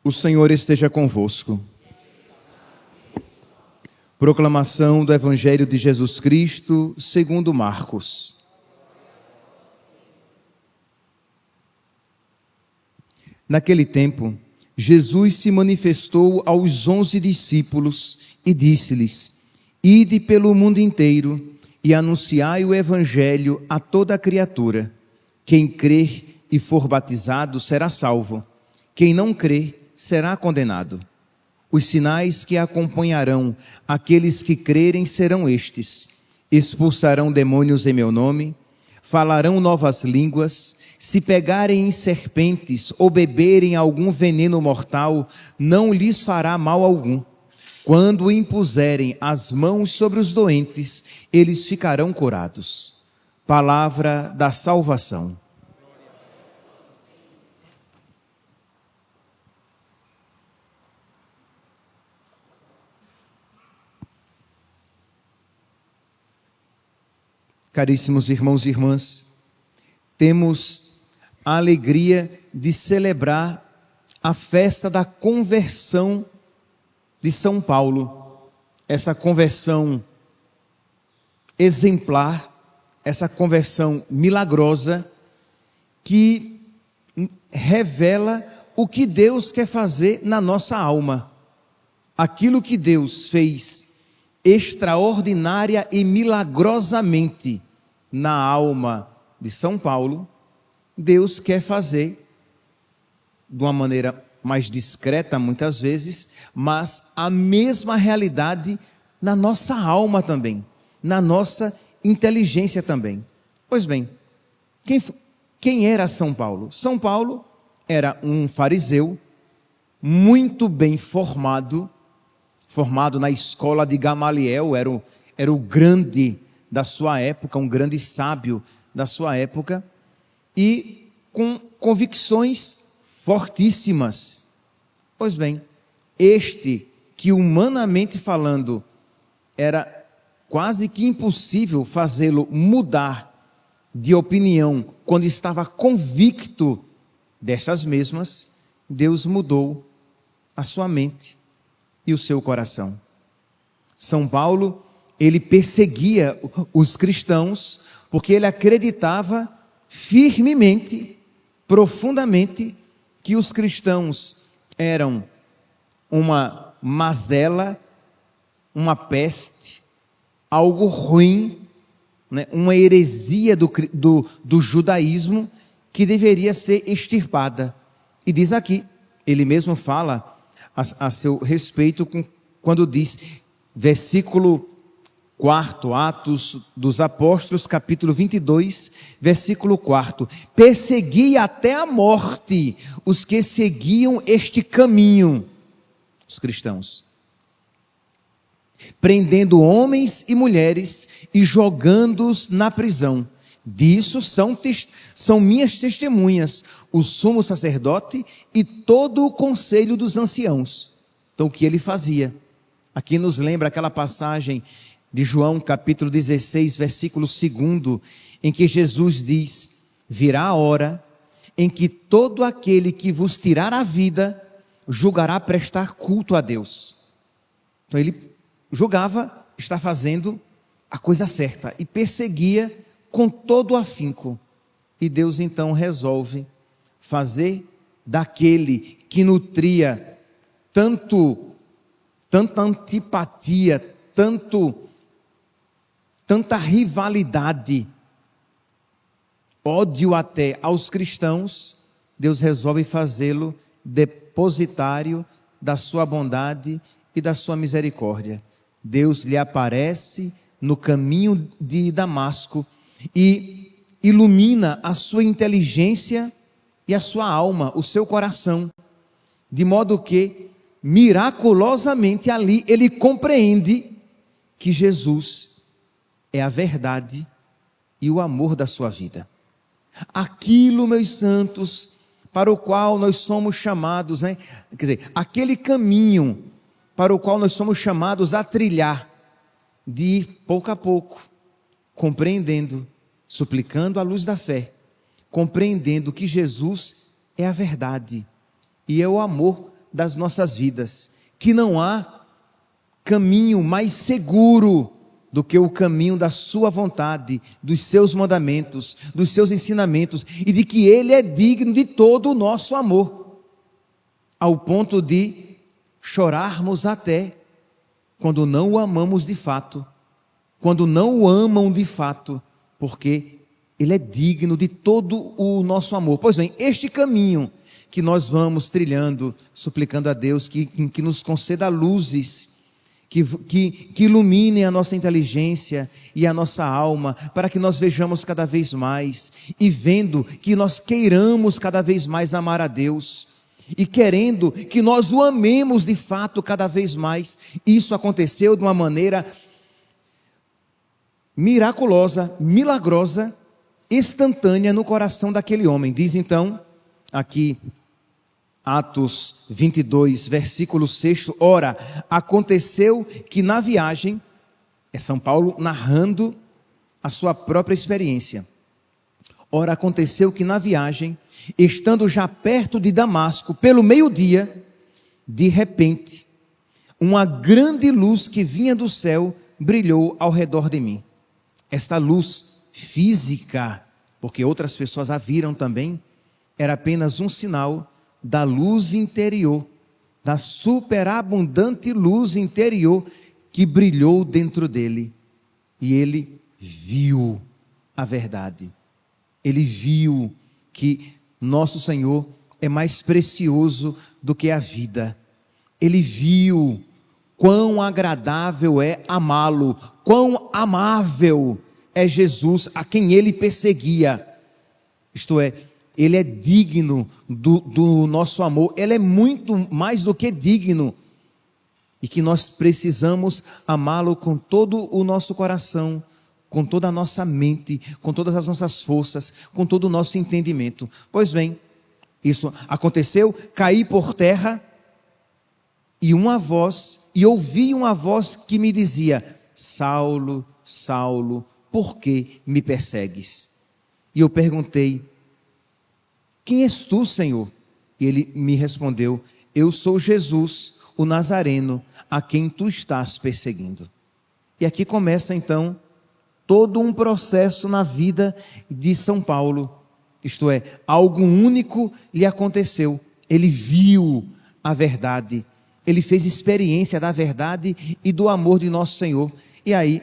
O Senhor esteja convosco. Proclamação do Evangelho de Jesus Cristo, segundo Marcos. Naquele tempo, Jesus se manifestou aos 11 discípulos e disse-lhes: Ide pelo mundo inteiro e anunciai o Evangelho a toda a criatura. Quem crer e for batizado será salvo. Quem não crer será condenado. Os sinais que acompanharão aqueles que crerem serão estes: expulsarão demônios em meu nome, falarão novas línguas, se pegarem em serpentes ou beberem algum veneno mortal, não lhes fará mal algum. Quando impuserem as mãos sobre os doentes, eles ficarão curados. Palavra da salvação. Caríssimos irmãos e irmãs, temos a alegria de celebrar a festa da conversão de São Paulo, essa conversão exemplar, essa conversão milagrosa que revela o que Deus quer fazer na nossa alma. Aquilo que Deus fez extraordinária e milagrosamente na alma de São Paulo, Deus quer fazer de uma maneira mais discreta muitas vezes, mas a mesma realidade na nossa alma também, na nossa inteligência também. Pois bem, quem era São Paulo? São Paulo era um fariseu muito bem formado na escola de Gamaliel, era o grande da sua época, um grande sábio da sua época, e com convicções fortíssimas. Pois bem, este que humanamente falando era quase que impossível fazê-lo mudar de opinião quando estava convicto destas mesmas, Deus mudou a sua mente e o seu coração. São Paulo, ele perseguia os cristãos porque ele acreditava firmemente, profundamente, que os cristãos eram uma mazela, uma peste, algo ruim, né? Uma heresia do judaísmo que deveria ser extirpada. E diz aqui, ele mesmo fala a seu respeito quando diz, versículo 4, Atos dos Apóstolos, capítulo 22, versículo 4, persegui até a morte os que seguiam este caminho, os cristãos, prendendo homens e mulheres e jogando-os na prisão. Disso são minhas testemunhas, o sumo sacerdote e todo o conselho dos anciãos. Então o que ele fazia? Aqui nos lembra aquela passagem de João capítulo 16, versículo 2, em que Jesus diz: virá a hora em que todo aquele que vos tirar a vida julgará prestar culto a Deus. Então ele julgava estar fazendo a coisa certa e perseguia com todo o afinco. E Deus então resolve fazer daquele que nutria tanta antipatia, tanta rivalidade, ódio até aos cristãos, Deus resolve fazê-lo depositário da sua bondade e da sua misericórdia. Deus lhe aparece no caminho de Damasco e ilumina a sua inteligência e a sua alma, o seu coração, de modo que, miraculosamente ali, ele compreende que Jesus é a verdade e o amor da sua vida. Aquilo, meus santos, para o qual nós somos chamados, né? Quer dizer, aquele caminho para o qual nós somos chamados a trilhar, de ir pouco a pouco, compreendendo, suplicando a luz da fé, compreendendo que Jesus é a verdade e é o amor das nossas vidas, que não há caminho mais seguro do que o caminho da sua vontade, dos seus mandamentos, dos seus ensinamentos, e de que Ele é digno de todo o nosso amor, ao ponto de chorarmos até quando não o amamos de fato, quando não o amam de fato, porque Ele é digno de todo o nosso amor. Pois bem, este caminho que nós vamos trilhando, suplicando a Deus que nos conceda luzes, que iluminem a nossa inteligência e a nossa alma, para que nós vejamos cada vez mais, e vendo que nós queiramos cada vez mais amar a Deus, e querendo que nós o amemos de fato cada vez mais. Isso aconteceu de uma maneira miraculosa, milagrosa, instantânea no coração daquele homem. Diz então, aqui, Atos 22, versículo 6, ora, aconteceu que na viagem, é São Paulo narrando a sua própria experiência, ora, aconteceu que na viagem, estando já perto de Damasco, pelo meio-dia, de repente, uma grande luz que vinha do céu brilhou ao redor de mim. Esta luz física, porque outras pessoas a viram também, era apenas um sinal da luz interior, da superabundante luz interior que brilhou dentro dele. E ele viu a verdade. Ele viu que nosso Senhor é mais precioso do que a vida. Ele viu quão agradável é amá-lo, quão amável é Jesus, a quem ele perseguia. Isto é, Ele é digno do nosso amor, Ele é muito mais do que digno, e que nós precisamos amá-lo com todo o nosso coração, com toda a nossa mente, com todas as nossas forças, com todo o nosso entendimento. Pois bem, isso aconteceu, caí por terra, e ouvi uma voz que me dizia: Saulo, Saulo, por que me persegues? E eu perguntei: quem és tu, Senhor? E ele me respondeu: eu sou Jesus, o Nazareno, a quem tu estás perseguindo. E aqui começa então todo um processo na vida de São Paulo. Isto é, algo único lhe aconteceu. Ele viu a verdade, ele fez experiência da verdade e do amor de nosso Senhor. E aí,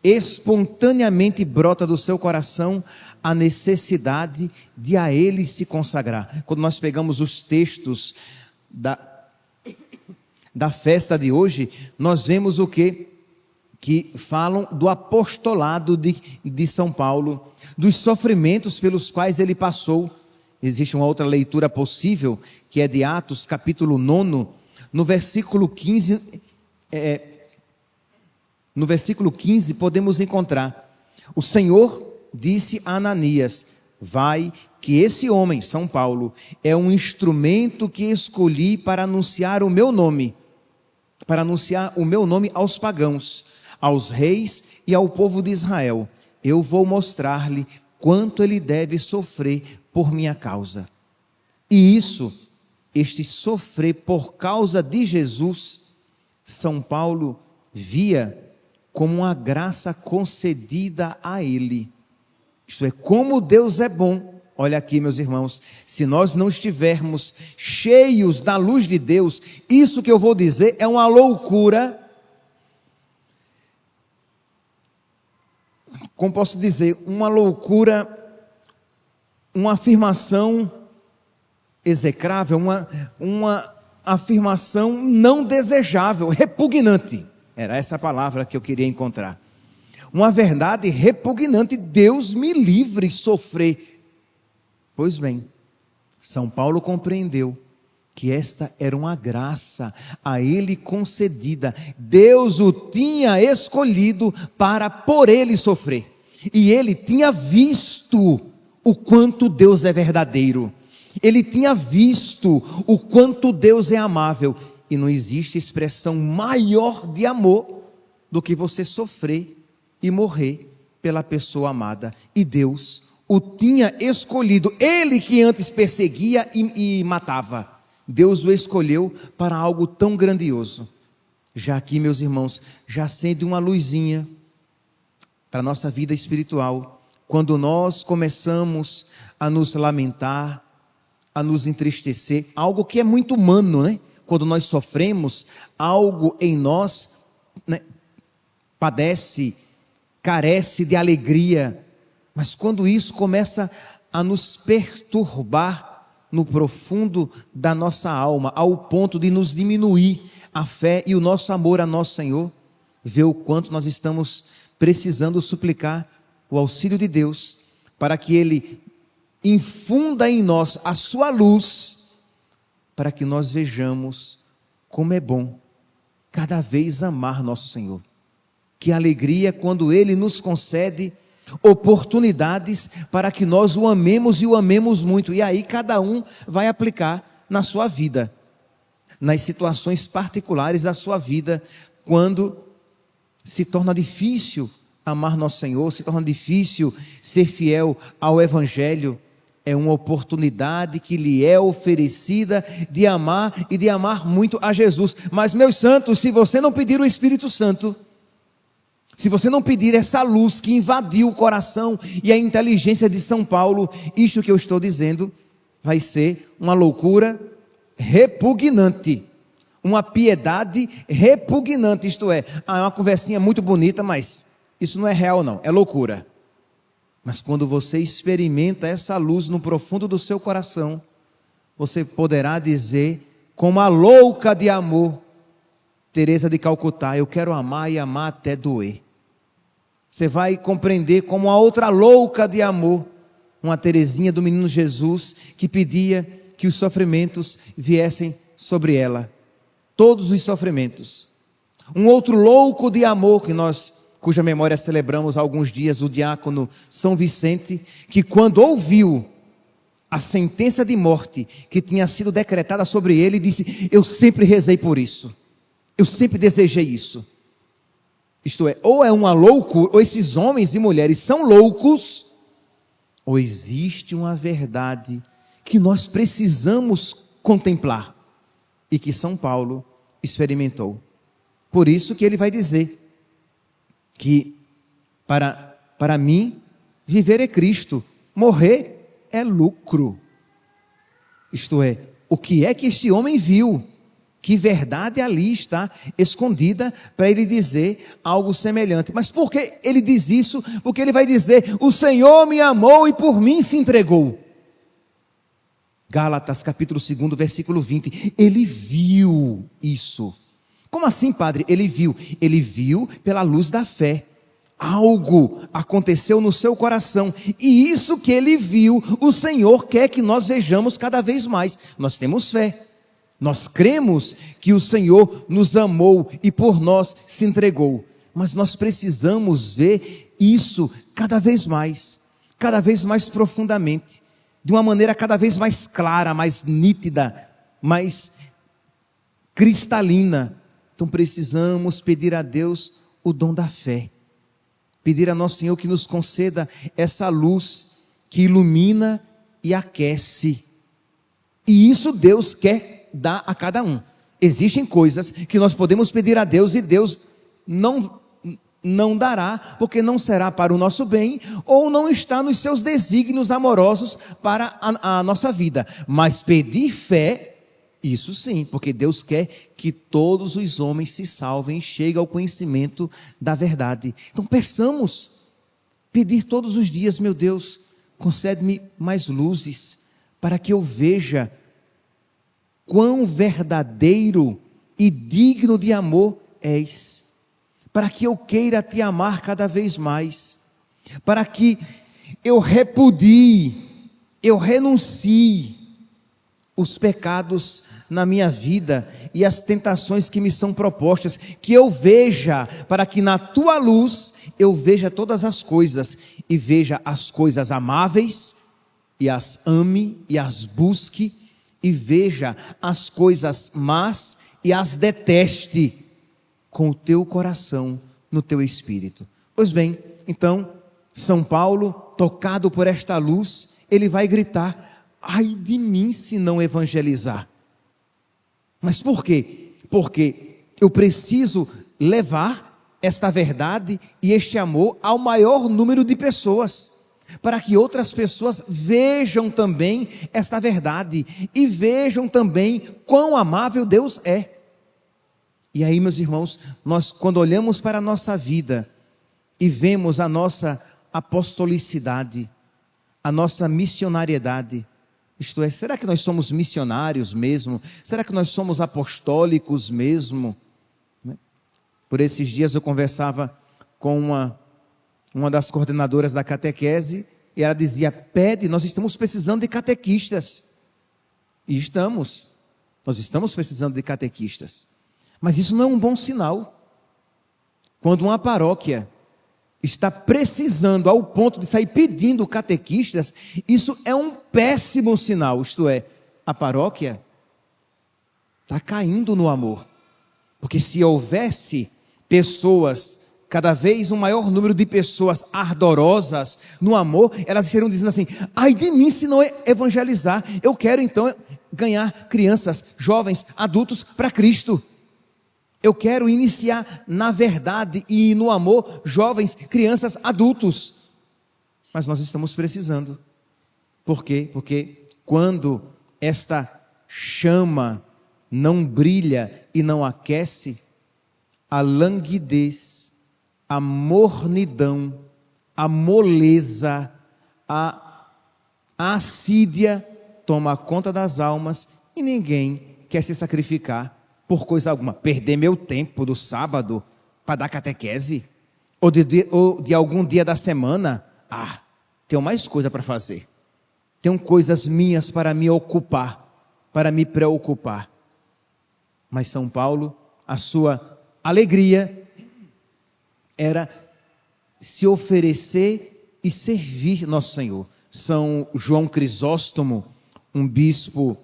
espontaneamente brota do seu coração a necessidade de a Ele se consagrar. Quando nós pegamos os textos da festa de hoje, nós vemos o quê? Que falam do apostolado de São Paulo, dos sofrimentos pelos quais ele passou. Existe uma outra leitura possível, que é de Atos, capítulo 9, no versículo 15, podemos encontrar: o Senhor disse a Ananias: vai, que esse homem, São Paulo, é um instrumento que escolhi para anunciar o meu nome aos pagãos, aos reis e ao povo de Israel. Eu vou mostrar-lhe quanto ele deve sofrer por minha causa. E este sofrer por causa de Jesus, São Paulo via como uma graça concedida a ele. Isto é, como Deus é bom. Olha aqui, meus irmãos, se nós não estivermos cheios da luz de Deus, isso que eu vou dizer é uma loucura. Como posso dizer? Uma loucura, uma afirmação execrável, uma afirmação não desejável, repugnante. Era essa palavra que eu queria encontrar. Uma verdade repugnante. Deus me livre de sofrer. Pois bem, São Paulo compreendeu que esta era uma graça a ele concedida. Deus o tinha escolhido para por ele sofrer. E ele tinha visto o quanto Deus é verdadeiro. Ele tinha visto o quanto Deus é amável. E não existe expressão maior de amor do que você sofrer e morrer pela pessoa amada. E Deus o tinha escolhido. Ele que antes perseguia e matava. Deus o escolheu para algo tão grandioso. Já aqui, meus irmãos, já acende uma luzinha para a nossa vida espiritual, quando nós começamos a nos lamentar, a nos entristecer, algo que é muito humano, né? Quando nós sofremos, algo em nós, né, padece, carece de alegria, mas quando isso começa a nos perturbar no profundo da nossa alma, ao ponto de nos diminuir a fé e o nosso amor a nosso Senhor, vê o quanto nós estamos precisando suplicar o auxílio de Deus, para que Ele infunda em nós a sua luz, para que nós vejamos como é bom cada vez amar nosso Senhor. Que alegria quando Ele nos concede oportunidades para que nós o amemos e o amemos muito. E aí cada um vai aplicar na sua vida, nas situações particulares da sua vida, quando se torna difícil amar nosso Senhor, se torna difícil ser fiel ao Evangelho. É uma oportunidade que lhe é oferecida de amar e de amar muito a Jesus. Mas, meus santos, se você não pedir o Espírito Santo, se você não pedir essa luz que invadiu o coração e a inteligência de São Paulo, isto que eu estou dizendo vai ser uma loucura repugnante, uma piedade repugnante, isto é uma conversinha muito bonita, mas isso não é real não, é loucura. Mas quando você experimenta essa luz no profundo do seu coração, você poderá dizer, como a louca de amor, Teresa de Calcutá, eu quero amar e amar até doer. Você vai compreender como a outra louca de amor, uma Teresinha do Menino Jesus, que pedia que os sofrimentos viessem sobre ela, todos os sofrimentos. Um outro louco de amor cuja memória celebramos há alguns dias, o diácono São Vicente, que quando ouviu a sentença de morte que tinha sido decretada sobre ele, disse, eu sempre rezei por isso, eu sempre desejei isso. Isto é, ou é uma loucura, ou esses homens e mulheres são loucos, ou existe uma verdade que nós precisamos contemplar e que São Paulo experimentou. Por isso que ele vai dizer que para mim viver é Cristo, morrer é lucro. Isto é, o que é que este homem viu? Que verdade ali está escondida para ele dizer algo semelhante. Mas por que ele diz isso? Porque ele vai dizer, o Senhor me amou e por mim se entregou. Gálatas capítulo 2, versículo 20, ele viu isso. Como assim, padre? Ele viu pela luz da fé. Algo aconteceu no seu coração, e isso que ele viu, o Senhor quer que nós vejamos cada vez mais. Nós temos fé. Nós cremos que o Senhor nos amou e por nós se entregou, mas nós precisamos ver isso cada vez mais profundamente, de uma maneira cada vez mais clara, mais nítida, mais cristalina. Então precisamos pedir a Deus o dom da fé, pedir a nosso Senhor que nos conceda essa luz que ilumina e aquece, e isso Deus quer dá a cada um. Existem coisas que nós podemos pedir a Deus e Deus não dará, porque não será para o nosso bem, ou não está nos seus desígnios amorosos para a nossa vida. Mas pedir fé, isso sim, porque Deus quer que todos os homens se salvem e cheguem ao conhecimento da verdade. Então peçamos, pedir todos os dias, meu Deus, concede-me mais luzes, para que eu veja quão verdadeiro e digno de amor és, para que eu queira te amar cada vez mais, para que eu repudie, eu renuncie os pecados na minha vida e as tentações que me são propostas, que eu veja, para que na tua luz eu veja todas as coisas, e veja as coisas amáveis, e as ame e as busque, e veja as coisas más e as deteste com o teu coração, no teu espírito. Pois bem, então, São Paulo, tocado por esta luz, ele vai gritar, ai de mim se não evangelizar. Mas por quê? Porque eu preciso levar esta verdade e este amor ao maior número de pessoas, para que outras pessoas vejam também esta verdade e vejam também quão amável Deus é. E aí, meus irmãos, nós quando olhamos para a nossa vida e vemos a nossa apostolicidade, a nossa missionariedade, isto é, será que nós somos missionários mesmo? Será que nós somos apostólicos mesmo? Por esses dias eu conversava com uma das coordenadoras da catequese, e ela dizia: pede, nós estamos precisando de catequistas. E nós estamos precisando de catequistas. Mas isso não é um bom sinal. Quando uma paróquia está precisando ao ponto de sair pedindo catequistas, isso é um péssimo sinal. Isto é, a paróquia está caindo no amor. Porque se houvesse pessoas, cada vez um maior número de pessoas ardorosas no amor, elas estariam dizendo assim: ai de mim se não evangelizar, eu quero então ganhar crianças, jovens, adultos para Cristo. Eu quero iniciar na verdade e no amor jovens, crianças, adultos. Mas nós estamos precisando. Por quê? Porque quando esta chama não brilha e não aquece, a languidez, a mornidão, a moleza, a assídia toma conta das almas e ninguém quer se sacrificar por coisa alguma. Perder meu tempo do sábado para dar catequese? Ou de algum dia da semana? Tenho mais coisa para fazer. Tenho coisas minhas para me ocupar, para me preocupar. Mas São Paulo, a sua alegria era se oferecer e servir nosso Senhor. São João Crisóstomo, um bispo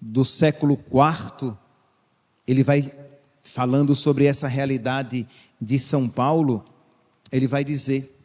do século IV, ele vai falando sobre essa realidade de São Paulo, ele vai dizer: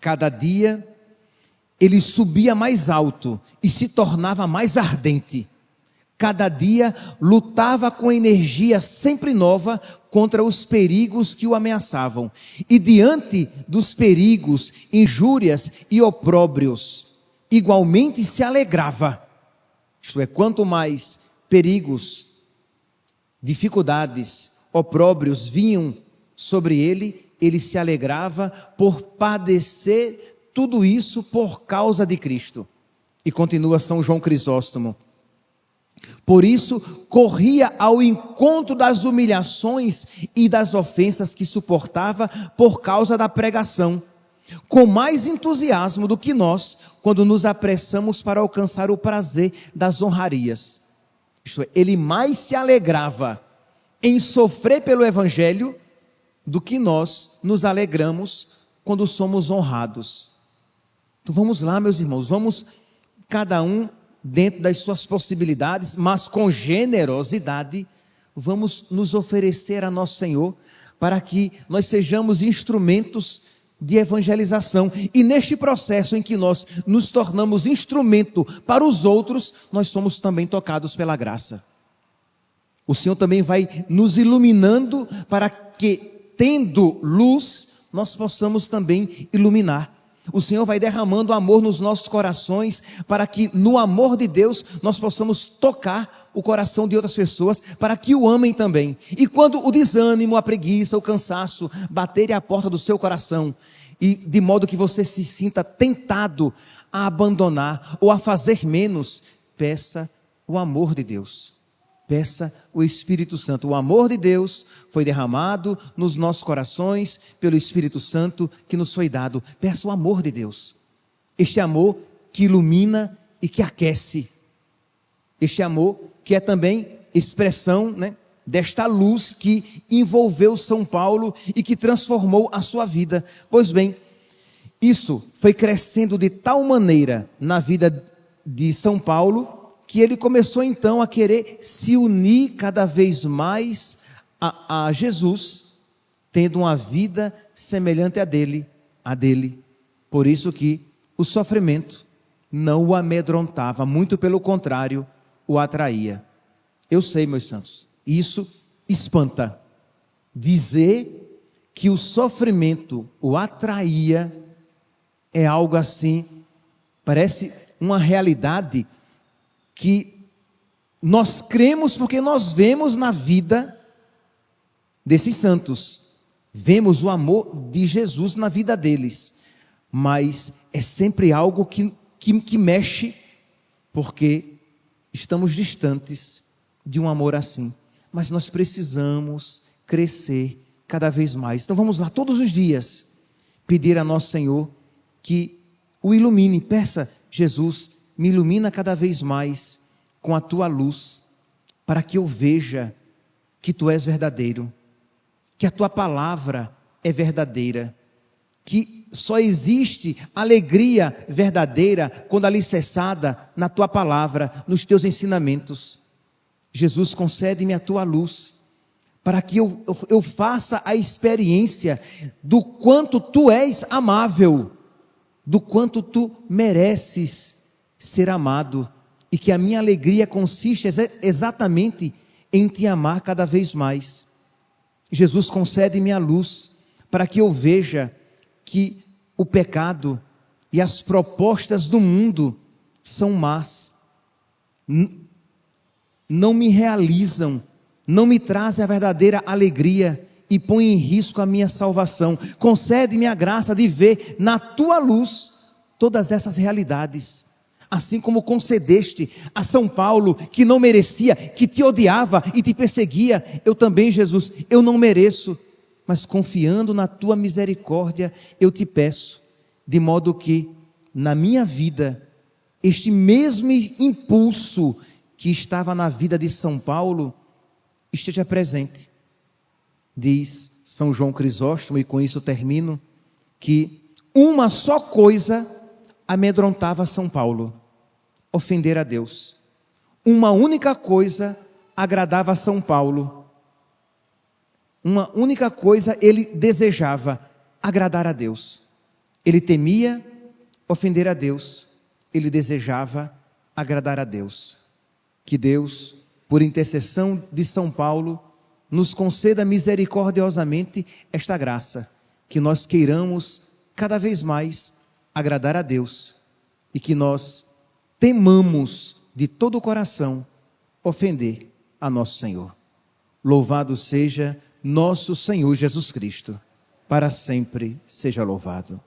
cada dia ele subia mais alto e se tornava mais ardente. Cada dia lutava com energia sempre nova contra os perigos que o ameaçavam. E diante dos perigos, injúrias e opróbrios, igualmente se alegrava. Isto é, quanto mais perigos, dificuldades, opróbrios vinham sobre ele, ele se alegrava por padecer tudo isso por causa de Cristo. E continua São João Crisóstomo: por isso corria ao encontro das humilhações e das ofensas que suportava por causa da pregação, com mais entusiasmo do que nós, quando nos apressamos para alcançar o prazer das honrarias. Isto é, ele mais se alegrava em sofrer pelo Evangelho do que nós nos alegramos quando somos honrados. Então vamos lá, meus irmãos, vamos cada um dentro das suas possibilidades, mas com generosidade, vamos nos oferecer a nosso Senhor, para que nós sejamos instrumentos de evangelização. E neste processo em que nós nos tornamos instrumento para os outros, nós somos também tocados pela graça. O Senhor também vai nos iluminando para que, tendo luz, nós possamos também iluminar. O Senhor vai derramando amor nos nossos corações, para que no amor de Deus nós possamos tocar o coração de outras pessoas, para que o amem também. E quando o desânimo, a preguiça, o cansaço baterem à porta do seu coração, e de modo que você se sinta tentado a abandonar ou a fazer menos, peça o amor de Deus. Peça o Espírito Santo. O amor de Deus foi derramado nos nossos corações pelo Espírito Santo que nos foi dado. Peça o amor de Deus. Este amor que ilumina e que aquece. Este amor que é também expressão, desta luz que envolveu São Paulo e que transformou a sua vida. Pois bem, isso foi crescendo de tal maneira na vida de São Paulo, que ele começou então a querer se unir cada vez mais a Jesus, tendo uma vida semelhante à dele. Por isso que o sofrimento não o amedrontava, muito pelo contrário, o atraía. Eu sei, meus santos, isso espanta. Dizer que o sofrimento o atraía é algo assim, parece uma realidade que nós cremos porque nós vemos na vida desses santos, vemos o amor de Jesus na vida deles, mas é sempre algo que mexe, porque estamos distantes de um amor assim, mas nós precisamos crescer cada vez mais. Então vamos lá, todos os dias, pedir a nosso Senhor que o ilumine. Peça: Jesus, me ilumina cada vez mais com a tua luz, para que eu veja que tu és verdadeiro, que a tua palavra é verdadeira, que só existe alegria verdadeira quando alicerçada na tua palavra, nos teus ensinamentos. Jesus, concede-me a tua luz, para que eu faça a experiência do quanto tu és amável, do quanto tu mereces ser amado, e que a minha alegria consiste exatamente em te amar cada vez mais. Jesus, concede-me a luz, para que eu veja que o pecado e as propostas do mundo são más, não me realizam, não me trazem a verdadeira alegria e põem em risco a minha salvação. Concede-me a graça de ver na tua luz todas essas realidades, assim como concedeste a São Paulo, que não merecia, que te odiava e te perseguia. Eu também, Jesus, eu não mereço, mas confiando na tua misericórdia, eu te peço, de modo que na minha vida, este mesmo impulso que estava na vida de São Paulo, esteja presente. Diz São João Crisóstomo, e com isso eu termino, que uma só coisa amedrontava São Paulo: ofender a Deus. Uma única coisa agradava a São Paulo. Uma única coisa ele desejava: agradar a Deus. Ele temia ofender a Deus, ele desejava agradar a Deus. Que Deus, por intercessão de São Paulo, nos conceda misericordiosamente esta graça, que nós queiramos cada vez mais agradar a Deus e que nós temamos de todo o coração ofender a nosso Senhor. Louvado seja nosso Senhor Jesus Cristo, para sempre seja louvado.